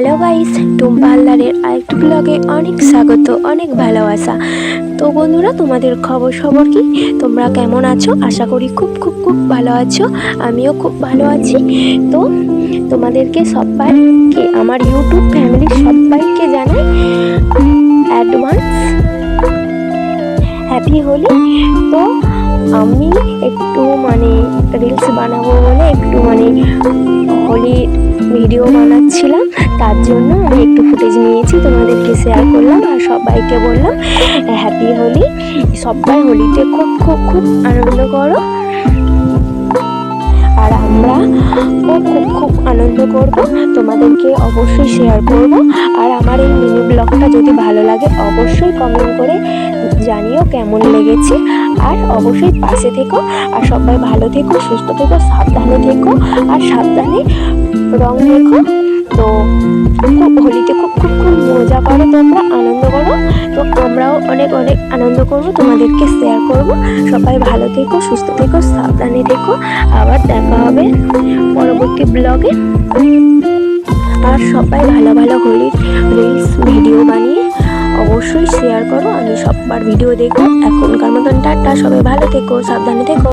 Hello guys, Tumpa হালদারের আরেকটু ব্লগে অনেক স্বাগত, অনেক ভালোবাসা। তো বন্ধুরা, তোমাদের খবর কি? তোমরা কেমন আছো? আশা করি খুব খুব খুব ভালো আছো। আমিও খুব ভালো আছি। তো তোমাদেরকে সবাইকে, আমার ইউটিউব ফ্যামিলির সবাইকে জানাই অ্যাডভান্স হ্যাপি হোলি। তো আমি একটু রিলস বানাবো বলে একটু হোলি ভিডিও বানাচ্ছিলাম, তার জন্য আমি একটু ফুটেজ নিয়েছি, তোমাদেরকে শেয়ার করলাম আর সবাইকে বললাম হ্যাপি হোলি। সবাই হোলিতে খুব খুব খুব আনন্দ করো, আর আমরা খুব খুব আনন্দ করব, তোমাদেরকে অবশ্যই শেয়ার করব। আর আমার এই মিনি ব্লগটা যদি ভালো লাগে অবশ্যই কমেন্ট করে জানিও কেমন লেগেছে, আর অবশ্যই পাশে থেকো। আর সবাই ভালো থেকো, সুস্থ থেকো, সাবধানে থেকো, আর সাবধানে রং মেখো। তো খুব হোলিতে খুব খুব খুব মজা করো, তোমরা আনন্দ করো। তো আমরাও অনেক অনেক আনন্দ করব, তোমাদেরকে শেয়ার করব। সবাই ভালো থেকো, সুস্থ থেকো, সাবধানে থেকো। আবার দেখা হবে পরবর্তী ব্লগে। আর সবাই ভালো ভালো হোলির রিলস ভিডিও বানিয়ে অবশ্যই শেয়ার করো। আমি সবার ভিডিও দেখবো। এখনকার মতন টাটা, সবাই ভালো থেকো, সাবধানে থেকো।